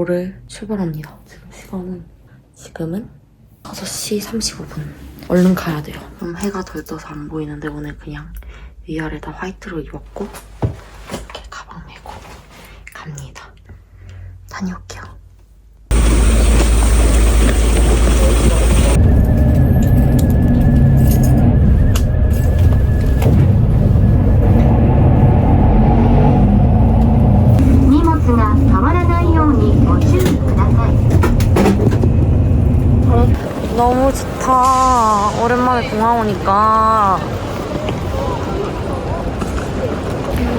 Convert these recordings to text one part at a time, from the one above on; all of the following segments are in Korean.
목포를 출발합니다. 지금은 5시 35분. 얼른 가야 돼요. 좀 해가 덜 떠서 안 보이는데 오늘 그냥 위아래 다 화이트로 입었고 이렇게 가방 메고 갑니다. 다녀올게요. 너무 좋다. 오랜만에 공항 오니까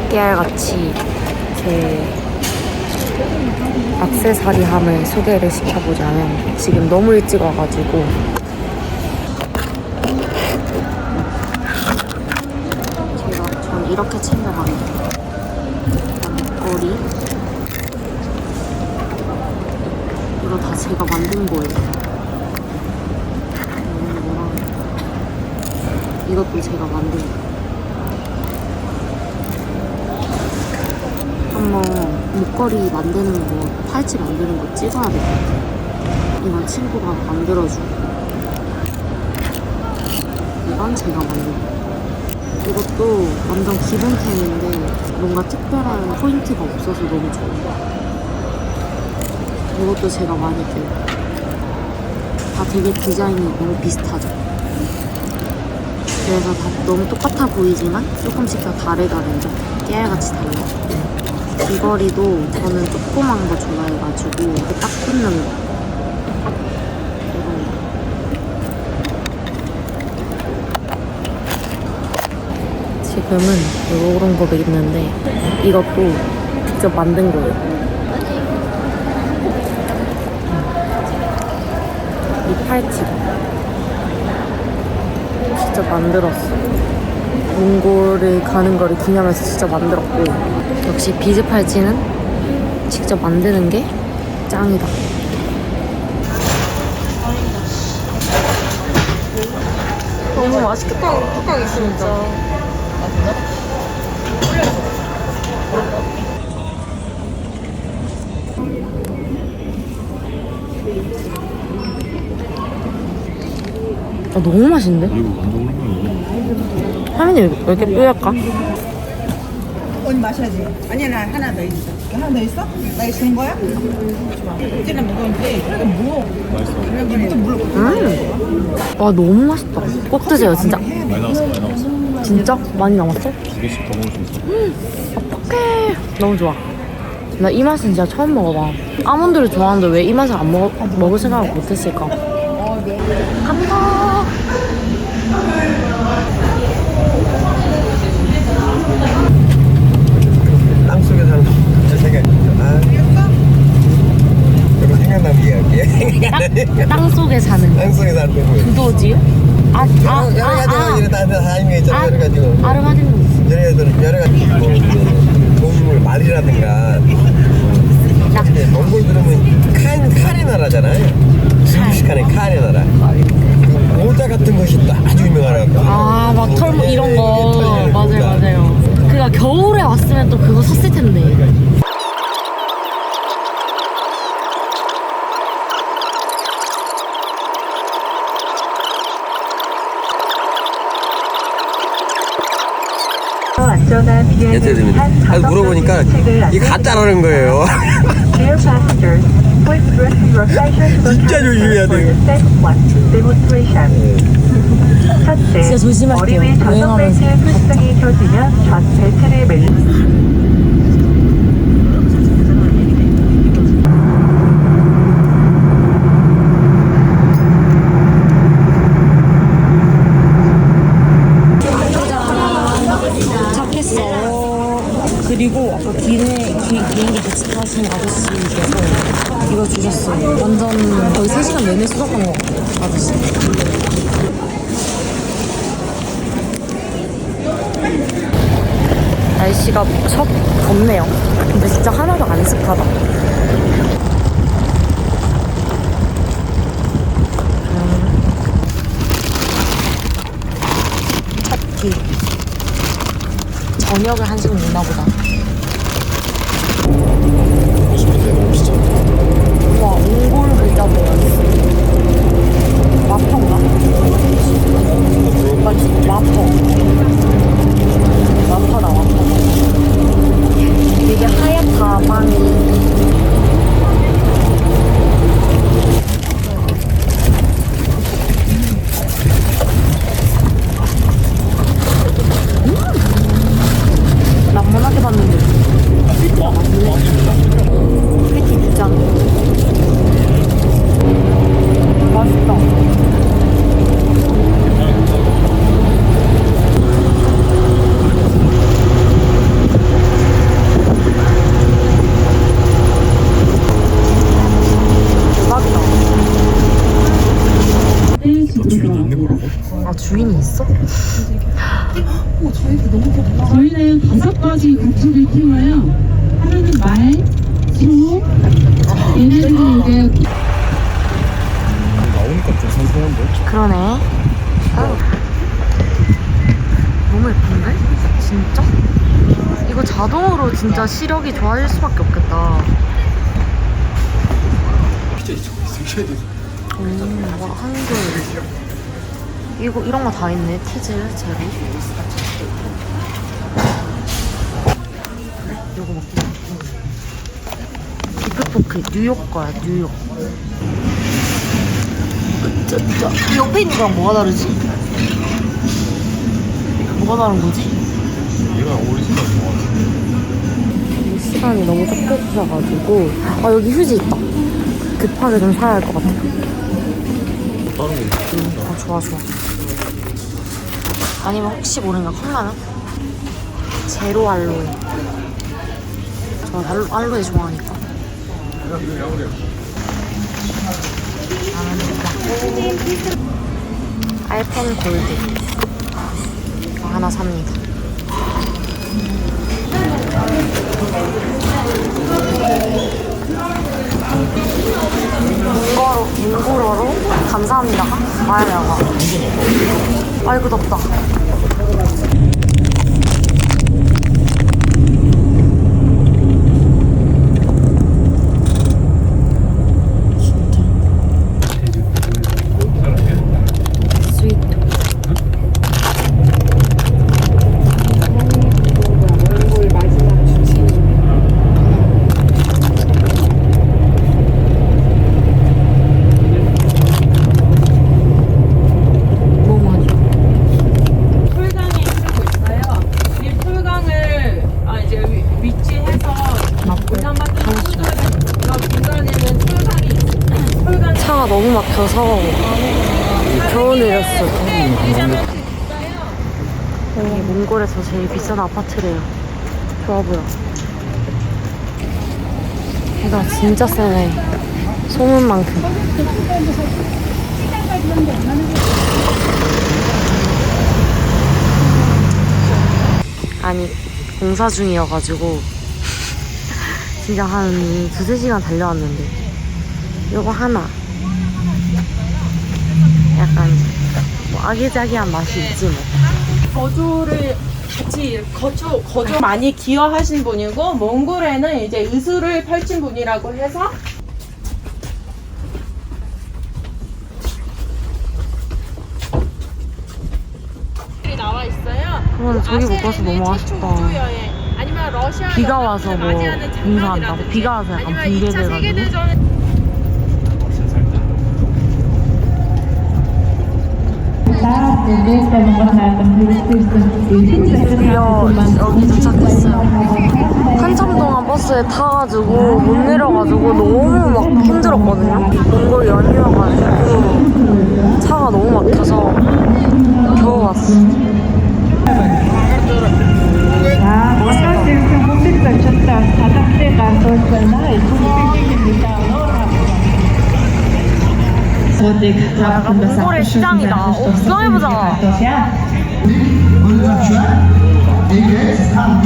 깨알같이 제 액세서리함을 소개를 시켜보자면 지금 너무 일찍 와가지고 전 이렇게 챙겨갑니다. 목걸이 이거 다 제가 만든 거예요. 이것도 제가 만든 거. 한번 목걸이 만드는 거, 팔찌 만드는 거 찍어야 될 것 같아요. 이건 친구가 만들어주고 이건 제가 만든 거. 이것도 완전 기본템인데 뭔가 특별한 포인트가 없어서 너무 좋아요. 이것도 제가 많이 껴요. 다 되게 디자인이 너무 비슷하죠. 그래서 다 너무 똑같아 보이지만 조금씩 다 다르다는 점. 깨알같이 달라요. 귀걸이도 저는 조그만 거 좋아해가지고 이렇게 딱 꽂는 거. 이런 거. 지금은 이런 거 입는데 이것도 직접 만든 거예요. 이 팔찌. 직접 만들었어. 몽골을 가는 거를 기념해서 직접 만들었고 역시 비즈 팔찌는 직접 만드는 게 짱이다. 너무 맛있겠다. 뚜껑 있으니까. 너무 맛있는데? 화면이 왜 이렇게 뽀얗까? 언니 마셔야지. 아니야, 나 하나 더 있어. 하나 더 있어? 나 이거 준 거야? 이제는 먹었는데 이거 뭐? 맛있어. 와 너무 맛있다. 꼭 드세요 진짜. 많이 나왔어. 진짜? 많이 남았어? 2개씩 더 먹을 수 있어. 어떡해. 너무 좋아. 나 이 맛은 진짜 처음 먹어봐. 아몬드를 좋아하는데 왜 이 맛을 안 먹을 생각을 못했을까? 간다. 땅속에 사는 진짜 생각이 나. 이거 생각나는 이야기야. 땅속에 사는 거. 땅속에 사는 거. 두더지요? 여러 가지가 이런 다른 게 있잖아. 여러 가지고. 아르마딜로. 여러 가지 뭐 동물 말이라든가. 이제 몽골 들으면 칸의 나라잖아요. 징기스칸의 칸의 나라. 그 모자 같은 것이 또 아주 유명하라고. 막 털 이런 거. 털 맞아요. 그니까 겨울에 왔으면 또 그거 샀을 텐데. 얘들이 물어보니까 이게 가짜라는 거예요. 진짜 조심해야 돼요. 진짜 조심할게요. 여행하면서. 필승이 켜지면 전 벨트를 그리고 아까 비행기 같이 타신 아저씨께서 이거 주셨어요. 완전 거의 3시간 내내 쓰셨던 것 같아요, 아저씨. 날씨가 무척 덥네요. 근데 진짜 하나도 안 습하다. 첫 티. 저녁을 한식 먹나 보다. 50분 되고 오시죠. 몽골 글자 모양이었어. 마퍼인가? 맞지? 마퍼. 마퍼다, 마퍼. 되게 하얗다, 빵이. 남문하게 봤는데 필티가 맞네. 필티 두잔. 맛있다. 주인이 있는 거라고? 아, 주인이 있어? 저희는 5가지 가축을 키워요. 하나는 말, 소, 얘네들은 이제 나오니까 좀 생소한데? 그러네. 아유. 너무 예쁜데? 진짜? 이거 자동으로 진짜 시력이 좋아질 수밖에 없겠다. 와, 한글. 이거 이런 거 다 있네. 티즈, 제로. 이거 먹고. 비프포크 뉴욕 거야, 뉴욕. 이 옆에 있는 거랑 뭐가 다르지? 뭐가 다른 거지? 얘가 오리지널인 것 같아. 시간이 너무 촉박해져가지고. 아, 여기 휴지 있다. 급하게 좀 사야 할 것 같아. 다른 거 있어? 아, 좋아, 좋아. 아니면 혹시 모르니까 컵라면? 제로 알로에. 저 알로에 좋아하니까. 알펜 골드. 이거 하나 삽니다. 몽골어로 감사합니다. 마야야가. 아이고 덥다. 차가 너무 막혀서 겨우 내렸어. 여기 몽골에서 제일 비싼 아파트래요. 좋아 보여. 해가 진짜 세네. 소문만큼. 아니, 공사 중이어가지고 진짜 한 2-3시간 달려왔는데 요거 하나 약간 뭐 아기자기한 맛이 있지 뭐. 거주를 같이 거주 많이 기여하신 분이고, 몽골에는 이제 의술을 펼친 분이라고 해서 나와 있어요. 그런데 저기 못 가서 너무 아쉽다. 아니면 러시아 비가 와서 뭐 공사한다고. 비가 와서 약간 붕괴돼가지고. 여기 도착했어요. 한참 동안 버스에 타가지고 못 내려가지고 너무 막 힘들었거든요. 몽골 연휴여가지고 차가 너무 막혀서 겨우 왔어. 약간 몽골의 시장이다. 구경해보자.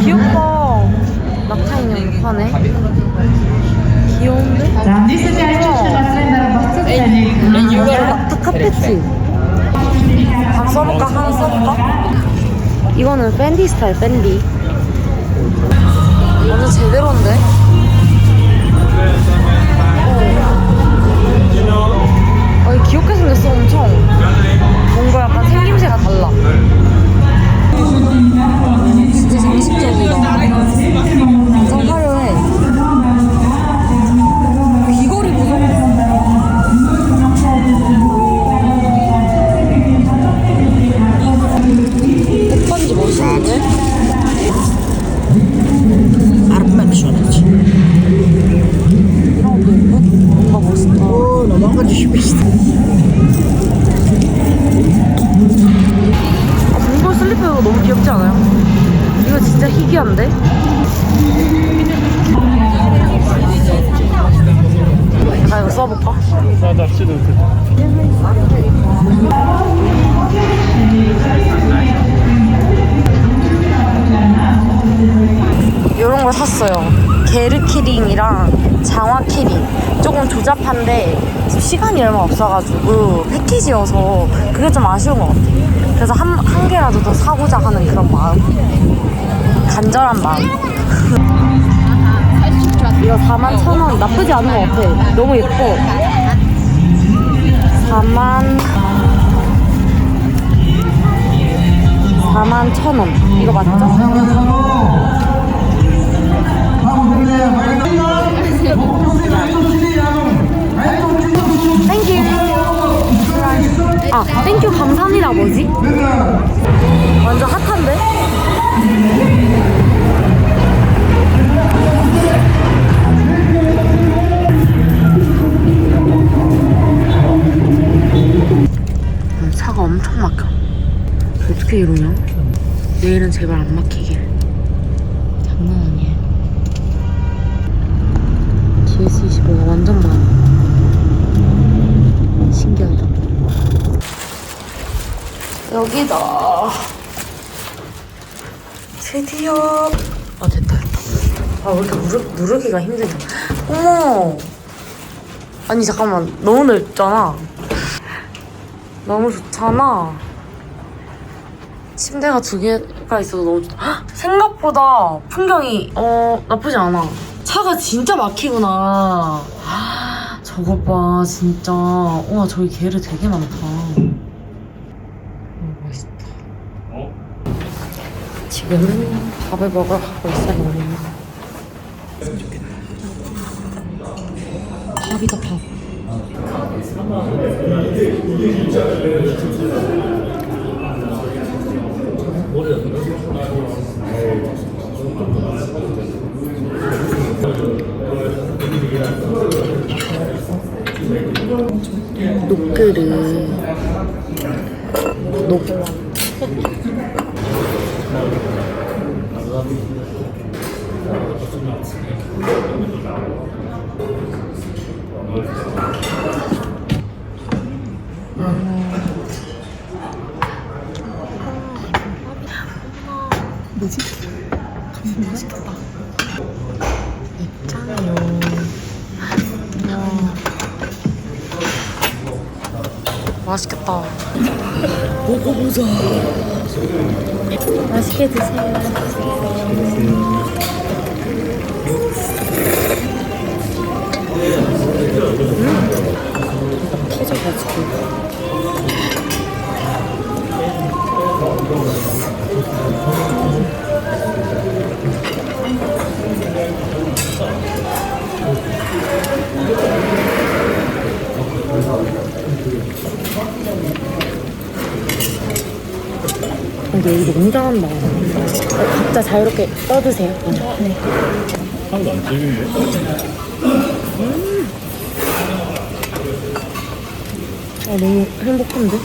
귀엽다. 낙타 인형 파네. 귀여운데? 낙타 카페트. 하나 써볼까? 하나 써볼까? 이거는 밴디 스타일, 밴디. 완전 제대로인데? 귀엽게 생겼어 엄청. 뭔가 약간 생김새가 달라. 진짜 상식적이다. 완전 화려해. 귀걸이 무서워. 백반지 멋있는데? Armak şöyle. 이런 것도 예쁘? 뭔가 멋있다. Oo, namanga düşmüştü. 몽골 슬리퍼가 너무 귀엽지 않아요? 이거 진짜 희귀한데? 나 이거 써볼까? 나 납치도 돼. 이런 걸 샀어요. 게르 키링이랑 장화 키링. 조금 조잡한데 지금 시간이 얼마 없어가지고 패키지여서 그게 좀 아쉬운 것 같아. 그래서 한 개라도 더 사고자 하는 그런 마음. 간절한 마음. 이거 41,000원. 나쁘지 않은 것 같아. 너무 예뻐. 41,000원. 이거 맞죠? 땡큐. 아, 땡큐 감사합니다 뭐지? 완전 핫한데? 차가 엄청 막혀. 어떻게 이러냐? 내일은 제발 안 막히길. 장난 아니야. GS25가 완전 많아. 신기하다. 여기다. 드디어. 아, 됐다. 아, 왜 이렇게 누르기가 힘드냐. 어머. 아니, 잠깐만. 너무 넓잖아. 너무 좋잖아. 침대가 2개가 있어서 너무 좋다. 헉! 생각보다 풍경이 나쁘지 않아. 차가 진짜 막히구나. 헉, 저거 봐 진짜. 와 저기 게르 되게 많다. 맛있다. 지금은 밥을 먹으러 가고 있어요. 밥이다 밥. 녹그릇 뭐지? 맛있겠다. 입장이요. 맛있겠다. 먹어보자. 맛있게 드세요. 터져가지고. 근데 여기 너무 잘한다. 각자 자유롭게 떠드세요. 네. 하나도 안 찍은데? 아, 너무 행복한데?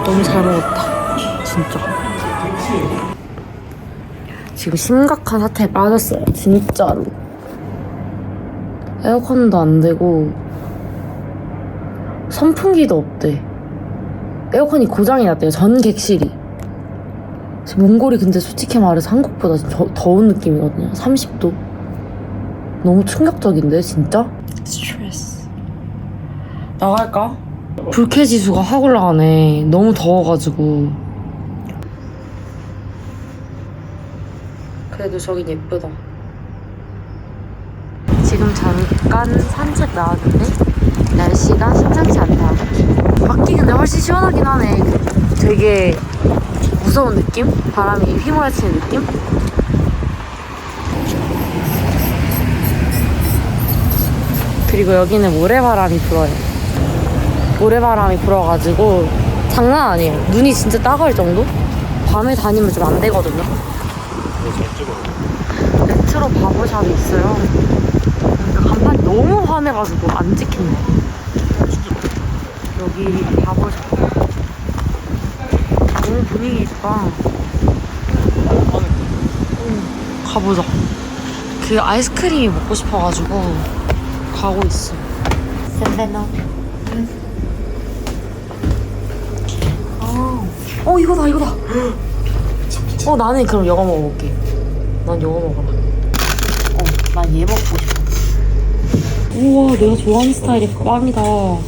너무 잘 먹었다. 진짜. 지금 심각한 사태에 빠졌어요. 진짜로. 에어컨도 안 되고 선풍기도 없대. 에어컨이 고장이 났대요. 전 객실이. 몽골이 근데 솔직히 말해서 한국보다 더운 느낌이거든요. 30도. 너무 충격적인데 진짜? 스트레스. 나갈까? 불쾌지수가 확 올라가네. 너무 더워가지고. 그래도 저긴 예쁘다. 지금 잠깐 산책 나왔는데 날씨가 심상치 않다. 밖이 근데 훨씬 시원하긴 하네. 되게 무서운 느낌? 바람이 휘몰아치는 느낌? 그리고 여기는 모래바람이 불어요. 모래바람이 불어가지고 장난 아니에요. 눈이 진짜 따가울 정도? 밤에 다니면 좀 안 되거든요. 레트로 바보샵이 있어요. 그러니까 간판이 너무 환해가지고 안 찍힌다. 여기 바보샵. 너무 분위기 있다. 가보자. 그 아이스크림이 먹고 싶어가지고 가고 있어. 샌베너. 이거다 이거다. 나는 그럼 이거 먹어볼게. 난 이거 먹어라. 난 얘 먹고 싶어. 우와, 내가 좋아하는 스타일의 빵이다. 우와.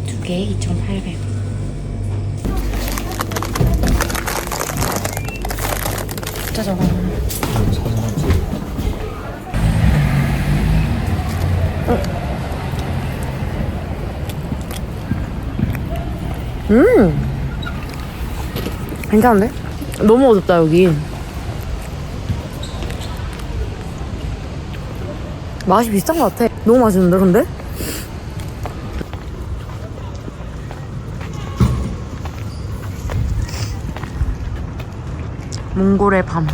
두 개에 2,800원. 짜잔. 괜찮은데? 너무 어둡다 여기. 맛이 비슷한 것 같아. 너무 맛있는데 근데? 몽골의 밤.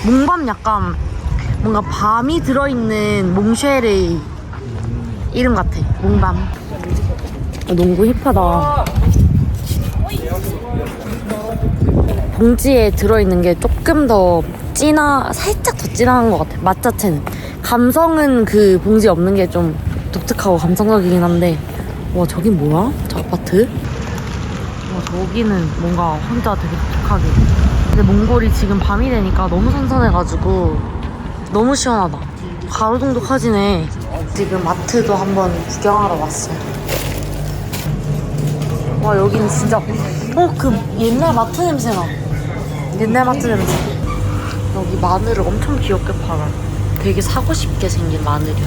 몽밤 약간 뭔가 밤이 들어있는 몽쉘의 이름 같아. 몽밤. 농구 힙하다. 봉지에 들어있는 게 조금 더 살짝 더 진한 것 같아. 맛 자체는. 감성은 그 봉지에 없는 게 좀 독특하고 감성적이긴 한데. 와, 저긴 뭐야? 저 아파트? 와, 저기는 뭔가 혼자 되게 독특하게. 근데 몽골이 지금 밤이 되니까 너무 선선해가지고 너무 시원하다. 가로등록하지네. 지금 마트도 한번 구경하러 왔어요. 와, 여기는 진짜 그 옛날 마트 냄새나. 옛날 마트 냄새. 여기 마늘을 엄청 귀엽게 팔아. 되게 사고 싶게 생긴 마늘이야.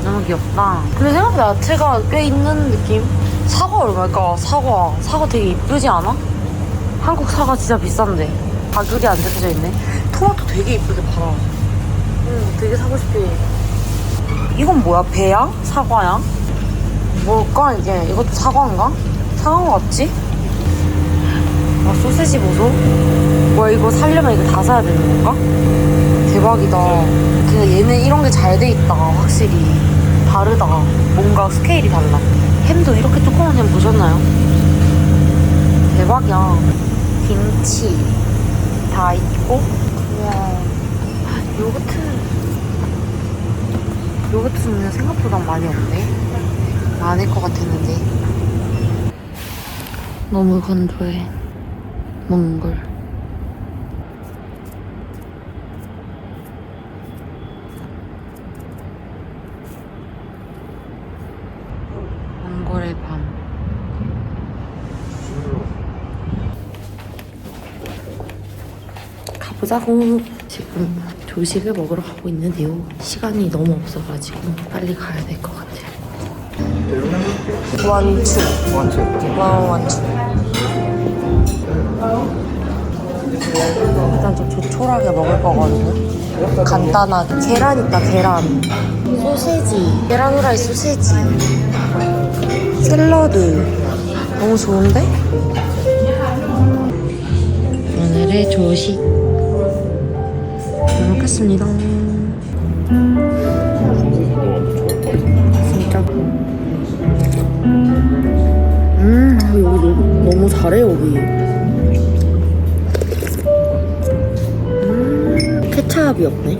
너무 귀엽다. 근데 생각보다 야채가 꽤 있는 느낌? 사과 얼마일까? 사과 되게 이쁘지 않아? 한국 사과 진짜 비싼데 가격이 안 적혀져 있네. 토마토 되게 이쁘게 팔아. 되게 사고 싶게. 이건 뭐야? 배야? 사과야? 뭘까 이게? 이것도 사과인가? 사과인 것 같지? 와, 소세지 보소? 와, 이거 사려면 이거 다 사야 되는 건가? 대박이다. 근데 얘는 이런 게 잘 돼 있다. 확실히 다르다. 뭔가 스케일이 달라. 햄도 이렇게 두꺼운 햄 보셨나요? 대박이야. 김치 다 있고. 우와. 요거트는 생각보다 많이 없네. 많을 것 같았는데. 너무 건조해. 몽골. 몽골의 밤. 가보자고. 지금 조식을 먹으러 가고 있는데요. 시간이 너무 없어가지고 빨리 가야 될 것 같아요. 원투. 일단 좀 조촐하게 먹을 거거든요. 간단하게. 계란 있다, 계란. 소세지. 계란 후라이 소세지. 샐러드. 너무 좋은데? 오늘의 조식. 잘 먹겠습니다. 진짜. 여기 너무 잘해, 여기. 와사비 없네.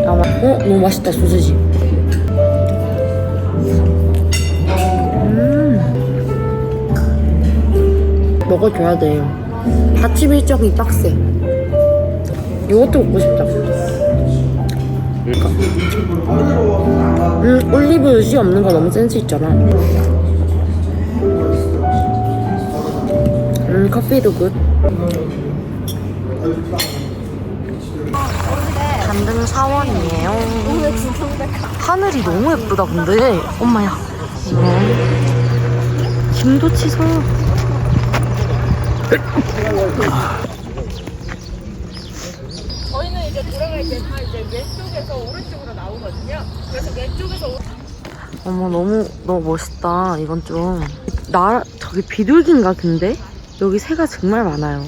너무 맛있다, 소세지. 먹어줘야 돼. 아침 일정이 빡세. 이것도 먹고 싶다. 올리브 씨 없는 거 너무 센스 있잖아. 커피도 굿. 단등 사원이에요. 하늘이 너무 예쁘다 근데. 엄마야. 김도 치서. 저희는 이제 들어갈 때 다 이제 왼쪽에서 오른쪽으로 나오거든요. 그래서 왼쪽에서 어머 너무 멋있다. 이건 좀 저기 비둘기인가 근데 여기 새가 정말 많아요.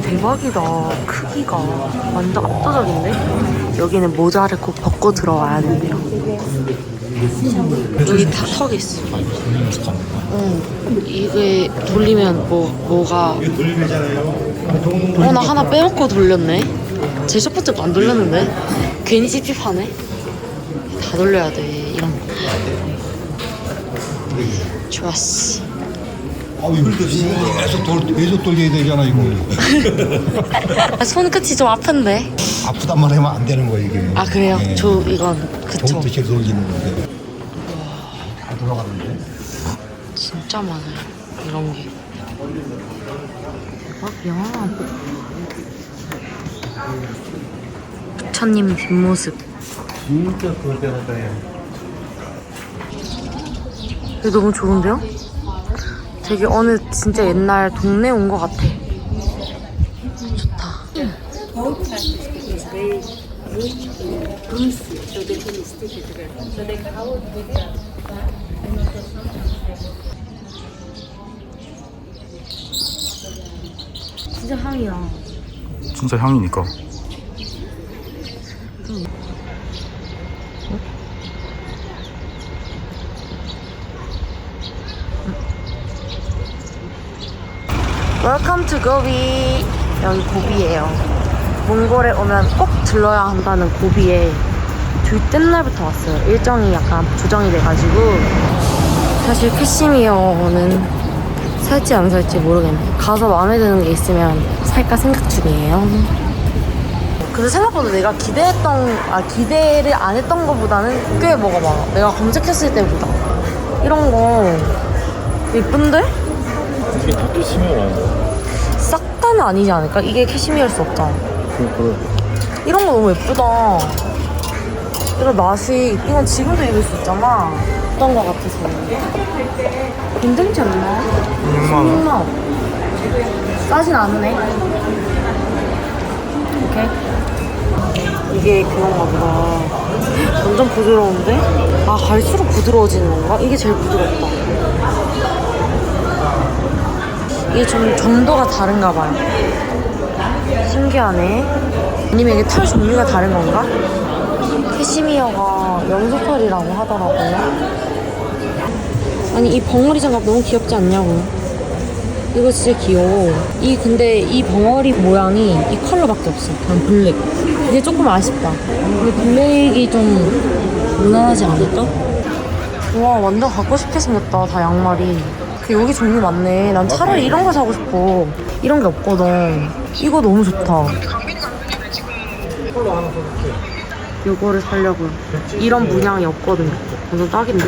대박이다. 크기가 완전 압도적인데. 여기는 모자를 꼭 벗고 들어와야 된대요. 여기 다 턱 있어. 이게 돌리면 뭐가 나 하나 빼먹고 돌렸네. 제 첫 번째 거 안 돌렸는데 괜히 찝찝하네. 다 돌려야 돼 이런 거. 좋았어. 이걸 계속 돌려야 되잖아 이거. 손끝이 좀 아픈데. 아프단 말 하면 안 되는 거야 이게. 아 그래요? 네. 이건 그쵸. 동태씩 돌리는 건데. 잘 돌아가는데. 진짜 많아요 이런 게. 대박이야. 부처님 뒷모습. 진짜 그럴 때마다 해. 이거 너무 좋은데요? 되게 어느 진짜 옛날 동네 온 것 같아. 좋다. 진짜 향이야. 진짜 향이니까. Welcome to 고비. 여기 고비예요. 몽골에 오면 꼭 들러야 한다는 고비에 저희 뗏날부터 왔어요. 일정이 약간 조정이 돼가지고. 사실 캐시미어는 살지 안 살지 모르겠네. 가서 마음에 드는 게 있으면 살까 생각 중이에요. 근데 생각보다 내가 기대를 안 했던 것보다는 꽤 뭐가 많아. 내가 검색했을 때보다. 이런 거 예쁜데? 이게 다 캐시미어 아닌가? 싹 다는 아니지 않을까? 이게 캐시미어일 수 없잖아. 그래. 이런 거 너무 예쁘다. 이런 이건 지금도 입을 수 있잖아. 어떤 거 같아서. 괜찮지 않나? 16만. 싸진 않으네. 오케이. 이게 그런가 보다. 완전 부드러운데? 갈수록 부드러워지는 건가? 이게 제일 부드럽다. 이게 좀 점도가 다른가 봐요. 신기하네. 아니면 이게 털 종류가 다른 건가? 캐시미어가 염소털이라고 하더라고요. 아니 이 벙어리 장갑 너무 귀엽지 않냐고. 이거 진짜 귀여워. 근데 이 벙어리 모양이 이 컬러밖에 없어. 그냥 블랙. 이게 조금 아쉽다. 근데 블랙이 좀 무난하지 않을까? 와 완전 갖고 싶게 생겼다. 다 양말이. 여기 종류 많네. 난 차라리 이런 거 사고 싶어. 이런 게 없거든. 이거 너무 좋다. 이거를 사려고요. 이런 문양이 없거든요. 완전 딱인데?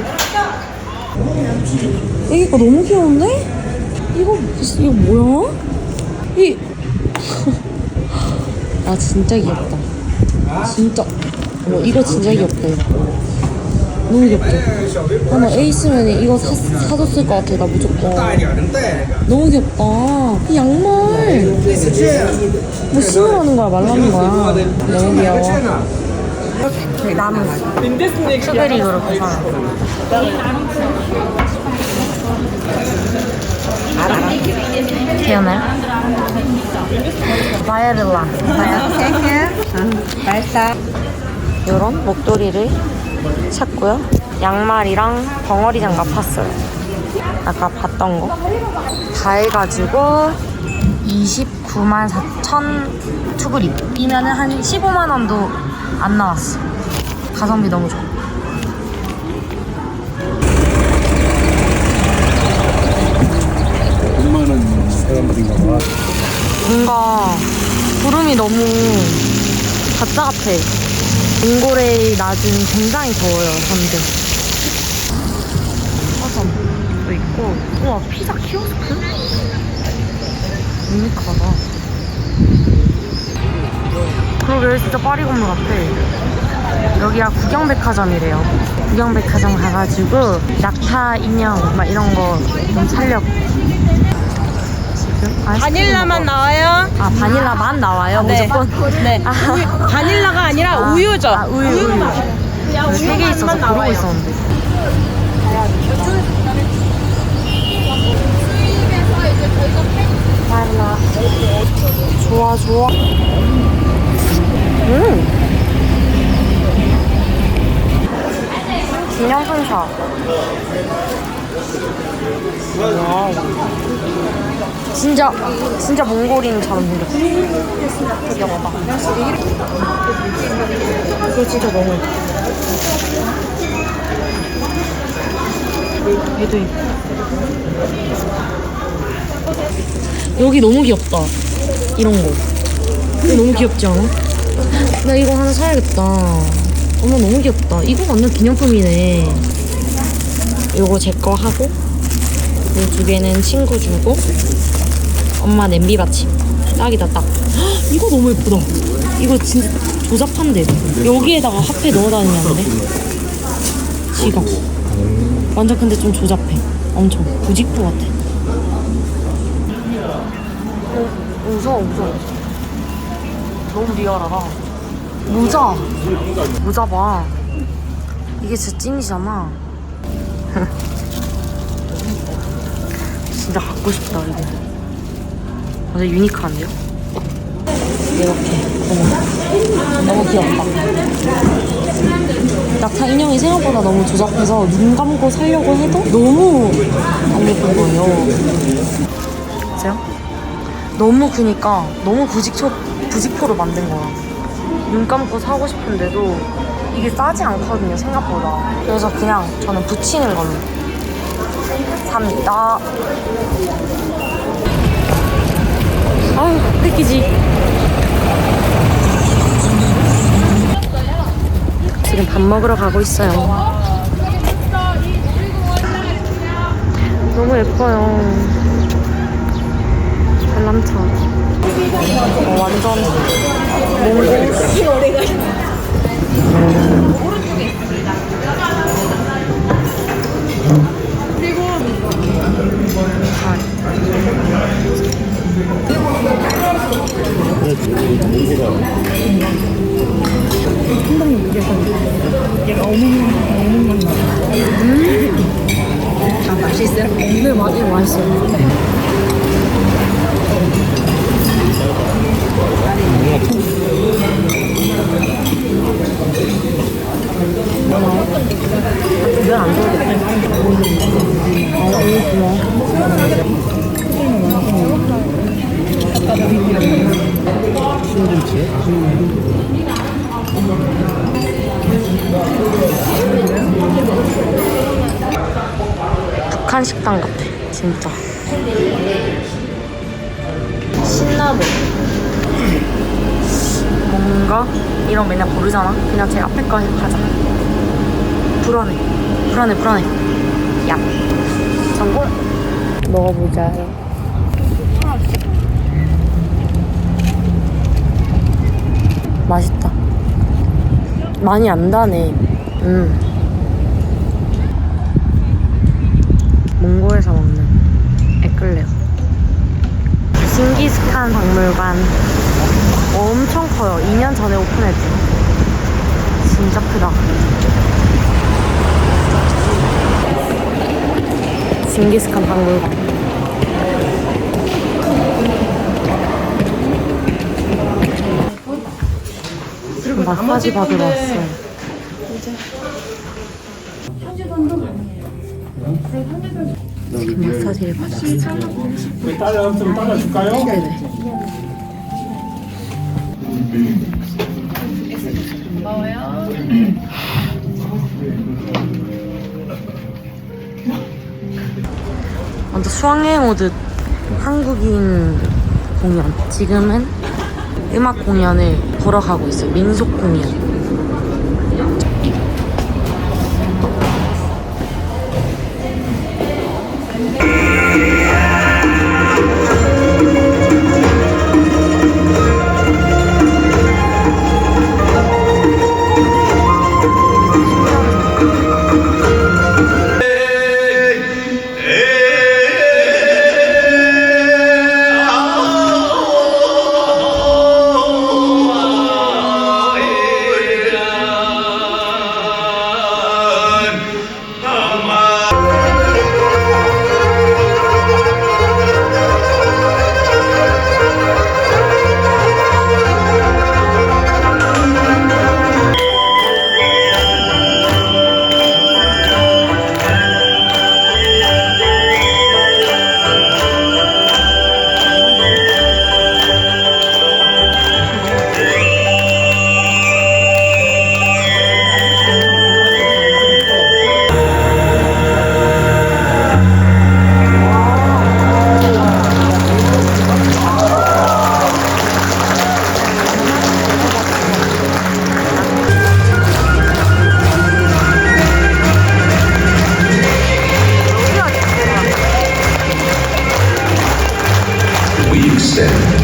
이거 너무 귀여운데? 이거 뭐야? 진짜 귀엽다. 진짜. 이거 진짜 귀엽다. 이거. 너무 귀엽다. 나 A 있으면 이거 사줬을 것 같아. 나 무조건. 너무 귀엽다. 이 양말. 뭐 신으라는 거야? 말라는 거야? 너무 귀여워. 나무. 스베리 그렇게 사. 태어나요? 바이올라. 이런 목도리를 샀고요. 양말이랑 벙어리 장갑 샀어요. 아까 봤던 거 다 해가지고 29만 4천 투구리이면은 한 15만 원도 안 나왔어. 가성비 너무 좋아. 돈 많은 사람들인가 봐. 뭔가 구름이 너무 가짜 같아. 몽골의 낮은 굉장히 더워요, 현재. 화점도 있고. 우와, 피자 키오스크? 유니크하다. 그러게, 진짜 파리 건물 같아. 여기가 구경백화점이래요. 구경백화점 가가지고 낙타 인형 막 이런 거 좀 살려고. 지금 바닐라만 나와요? 아, 바닐라만 나와요? 네. 무조건? 네. 아. 바닐라가 아니라 아, 우유죠. 아, 우유. 그냥 세 개 있어서 우유만 그러고 나와요. 있었는데. 바닐라. 좋아, 좋아. 기념품샵. 와우. 진짜 몽골인처럼 생겼어. 되게 봐봐. 이거 진짜 너무 예뻐. 얘도 예뻐. 여기 너무 귀엽다. 이런 거. 이거 너무 귀엽지 않아? 나 이거 하나 사야겠다. 어머, 너무 귀엽다. 이거 완전 기념품이네. 요거 제 거 하고, 이 두 개는 친구 주고, 엄마 냄비 받침. 딱이다, 딱. 헉, 이거 너무 예쁘다. 이거 진짜 조잡한데. 여기에다가 화폐 넣어 다니면 돼. 지갑. 완전 근데 좀 조잡해. 엄청. 부직포 같아. 무서워. 너무 리얼하다. 모자 봐. 이게 진짜 찐이잖아. 진짜 갖고 싶다, 이거. 완전 유니크한데요? 이렇게. 너무 귀엽다. 낙타 인형이 생각보다 너무 조잡해서 눈 감고 살려고 해도 너무 안 예쁜 거예요. 보세요? 너무 크니까 너무 부직포로 만든 거야. 눈 감고 사고 싶은데도 이게 싸지 않거든요, 생각보다. 그래서 그냥 저는 붙이는 걸로 삽니다. 아유, 뺏기지. 지금 밥 먹으러 가고 있어요. 너무 예뻐요. 관람차. 완전 몽골. 맛있어요? 네, 맛있어요. 면안 북한 식당 같아, 진짜. 신나보. 뭔가 이런 거 맨날 고르잖아. 그냥 제일 앞에 거 가자. 불안해. 야, 성공. 먹어보자. 맛있다. 많이 안 다네. 몽골에서 먹는 에클레어. 징기스칸 박물관. 엄청 커요. 2년 전에 오픈했죠. 진짜 크다. 징기스칸 박물관. 마사지 받으러 왔어요. 지금 마사지를 받았어요. 따라줄까요? 네네. 완전 수학여행 오듯 한국인 공연. 지금은 음악 공연을 보러 가고 있어요. 민속 공연.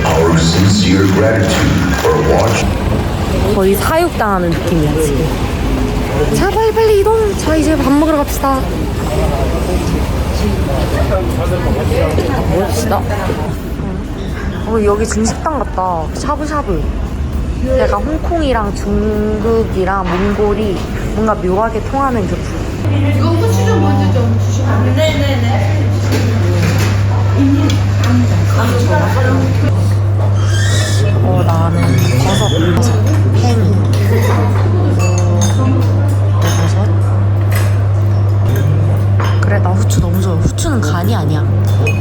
Our sincere gratitude for watching. 거의 사육당하는 느낌이야 지금. 자 빨리 이동. 자 이제 밥 먹으러 갑시다. 봅시다. 여기 중식당 같다. 샤브샤브. 약간 홍콩이랑 중국이랑 몽골이 뭔가 묘하게 통하는 그 부분. 이거 후추 좀 먼저 좀 주시면. 네네네. 나는 버섯, 팽이, 버섯. 그래 나 후추 너무 좋아. 후추는 간이 아니야.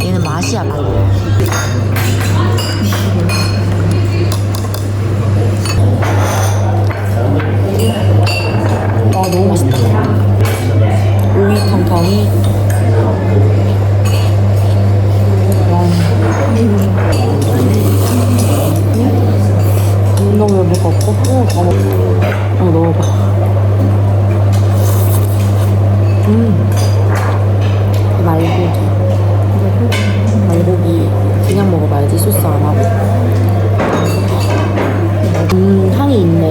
얘는 맛이야 맛. 너무 맛있다. 오이 텅텅이. 너무 먹을 거 없고 더 먹고. 넣어봐. 말고기 그냥 먹어봐야지. 소스 안 하고. 향이 있네.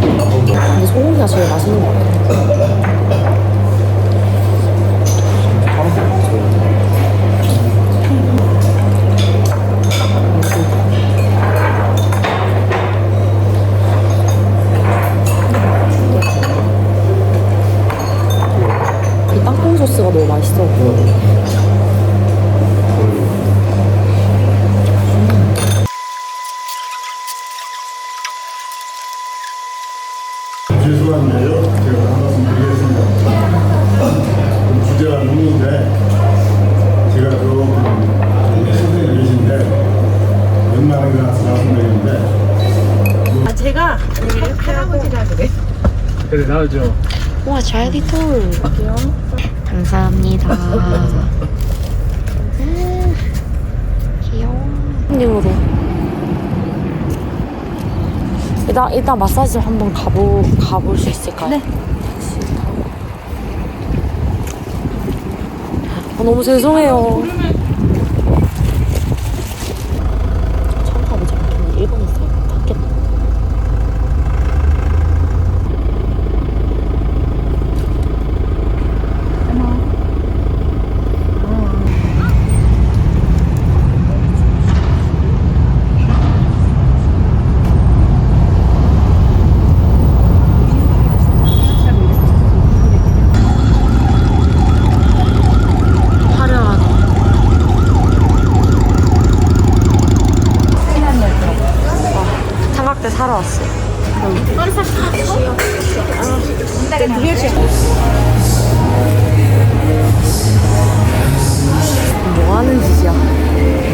근데 소고기가 제일 맛있는 것 같아. 이 땅콩 소스가 너무 맛있어. 죄송한데요. 제가 한 말씀 드리겠습니다. 주제가 누군데 제가 선생님 계신데 웬만한 거 말씀드리는데 제가 할아버지라 그래. 그래 나오죠. 우와 잘디톨. 감사합니다. 귀여워. 힘으로. 일단 마사지 한번 가볼 수 있을까요? 네. 너무 죄송해요. 처음 가보자. 일본에 있어요. 밖에. 사러 왔어요. 뭐 하는 짓이야?